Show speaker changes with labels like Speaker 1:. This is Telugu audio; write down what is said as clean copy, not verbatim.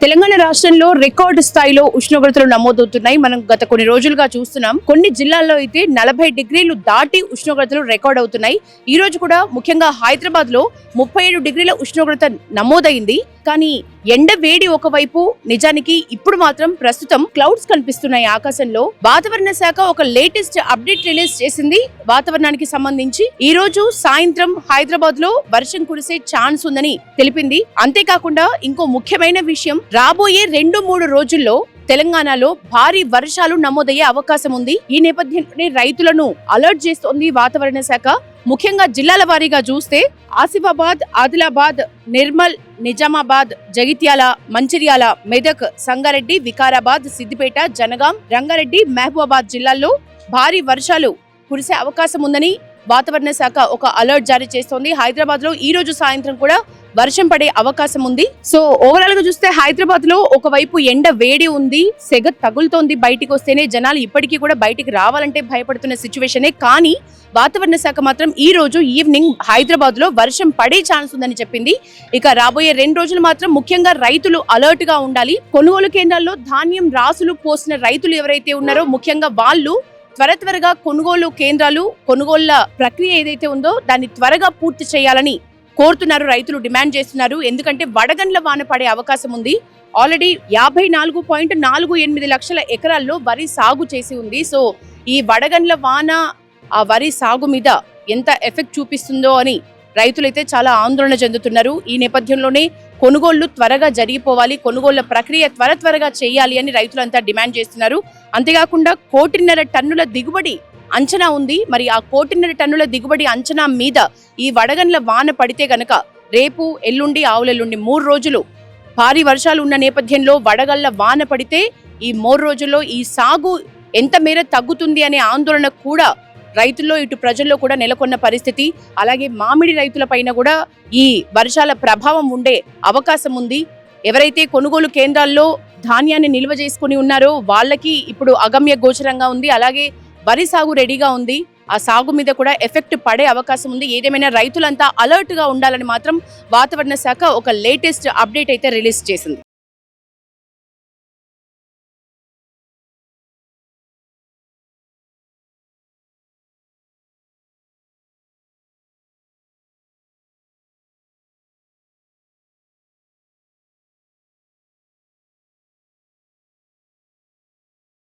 Speaker 1: తెలంగాణ రాష్ట్రంలో రికార్డు స్థాయిలో ఉష్ణోగ్రతలు నమోదవుతున్నాయి. మనం గత కొన్ని రోజులుగా చూస్తున్నాం. కొన్ని జిల్లాల్లో అయితే 40 డిగ్రీలు దాటి ఉష్ణోగ్రతలు రికార్డ్ అవుతున్నాయి. ఈ రోజు కూడా ముఖ్యంగా హైదరాబాద్ లో 37 డిగ్రీల ఉష్ణోగ్రత నమోదైంది. కానీ ఎండ వేడి ఒకవైపు, నిజానికి ఇప్పుడు మాత్రం ప్రస్తుతం క్లౌడ్స్ కనిపిస్తున్నాయి ఆకాశంలో. వాతావరణ శాఖ ఒక లేటెస్ట్ అప్డేట్ రిలీజ్ చేసింది. వాతావరణానికి సంబంధించి ఈ రోజు సాయంత్రం హైదరాబాద్ లో వర్షం కురిసే ఛాన్స్ ఉందని తెలిపింది. అంతేకాకుండా ఇంకో ముఖ్యమైన విషయం, రాబోయే 2-3 రోజుల్లో తెలంగాణలో భారీ వర్షాలు నమోదయ్యే అవకాశం ఉంది. ఈ నేపథ్యంలోనే రైతులను అలర్ట్ చేస్తోంది వాతావరణ శాఖ. ముఖ్యంగా జిల్లాల వారీగా చూస్తే ఆసిఫాబాద్, ఆదిలాబాద్, నిర్మల్, నిజామాబాద్, జగిత్యాల, మంచిర్యాల, మెదక్, సంగారెడ్డి, వికారాబాద్, సిద్దిపేట, జనగాం, రంగారెడ్డి, మహబూబాబాద్ జిల్లాల్లో భారీ వర్షాలు కురిసే అవకాశం ఉందని వాతావరణ శాఖ ఒక అలర్ట్ జారీ చేస్తోంది. హైదరాబాద్ లో ఈ రోజు సాయంత్రం కూడా వర్షం పడే అవకాశం ఉంది. సో ఓవరాల్ గా చూస్తే హైదరాబాద్ లో ఒకవైపు ఎండ వేడి ఉంది, సెగ తగులుతోంది. బయటికి వస్తేనే జనాలు ఇప్పటికీ కూడా బయటికి రావాలంటే భయపడుతున్న సిచ్యువేషనే. కానీ వాతావరణ శాఖ మాత్రం ఈ రోజు ఈవినింగ్ హైదరాబాద్ లో వర్షం పడే ఛాన్స్ ఉందని చెప్పింది. ఇక రాబోయే 2 రోజులు మాత్రం ముఖ్యంగా రైతులు అలర్ట్ గా ఉండాలి. కొనుగోలు కేంద్రాల్లో ధాన్యం రాసులు పోసిన రైతులు ఎవరైతే ఉన్నారో ముఖ్యంగా వాళ్ళు త్వరగా కొనుగోలు కేంద్రాలు, కొనుగోళ్ల ప్రక్రియ ఏదైతే ఉందో దాన్ని త్వరగా పూర్తి చేయాలని కోరుతున్నారు. రైతులు డిమాండ్ చేస్తున్నారు. ఎందుకంటే వడగండ్ల వాన పడే అవకాశం ఉంది. ఆల్రెడీ 54.48 లక్షల ఎకరాల్లో వరి సాగు చేసి ఉంది. సో ఈ వడగండ్ల వాన ఆ వరి సాగు మీద ఎంత ఎఫెక్ట్ చూపిస్తుందో అని రైతులైతే చాలా ఆందోళన చెందుతున్నారు. ఈ నేపథ్యంలోనే కొనుగోళ్లు త్వరగా జరిగిపోవాలి, కొనుగోళ్ల ప్రక్రియ త్వరగా చేయాలి అని రైతులంతా డిమాండ్ చేస్తున్నారు. అంతేకాకుండా 1.5 టన్నుల దిగుబడి అంచనా ఉంది. మరి ఆ 1.5 టన్నుల దిగుబడి అంచనా మీద ఈ వడగండ్ల వాన పడితే గనక రేపు, ఎల్లుండి, ఆవులెల్లుండి 3 రోజులు భారీ వర్షాలు ఉన్న నేపథ్యంలో వడగళ్ల వాన పడితే ఈ 3 రోజుల్లో ఈ సాగు ఎంత మేర తగ్గుతుంది అనే ఆందోళన కూడా రైతుల్లో, ఇటు ప్రజల్లో కూడా నెలకొన్న పరిస్థితి. అలాగే మామిడి రైతుల పైన కూడా ఈ వర్షాల ప్రభావం ఉండే అవకాశం ఉంది. ఎవరైతే కొనుగోలు కేంద్రాల్లో ధాన్యాన్ని నిల్వ చేసుకుని ఉన్నారో వాళ్ళకి ఇప్పుడు అగమ్య గోచరంగా ఉంది. అలాగే వరి సాగు రెడీగా ఉంది. ఆ సాగు మీద కూడా ఎఫెక్ట్ పడే అవకాశం ఉంది. ఏదేమైనా రైతులంతా అలర్ట్ గా ఉండాలని మాత్రం వాతావరణ శాఖ ఒక లేటెస్ట్ అప్డేట్ అయితే రిలీజ్ చేసింది.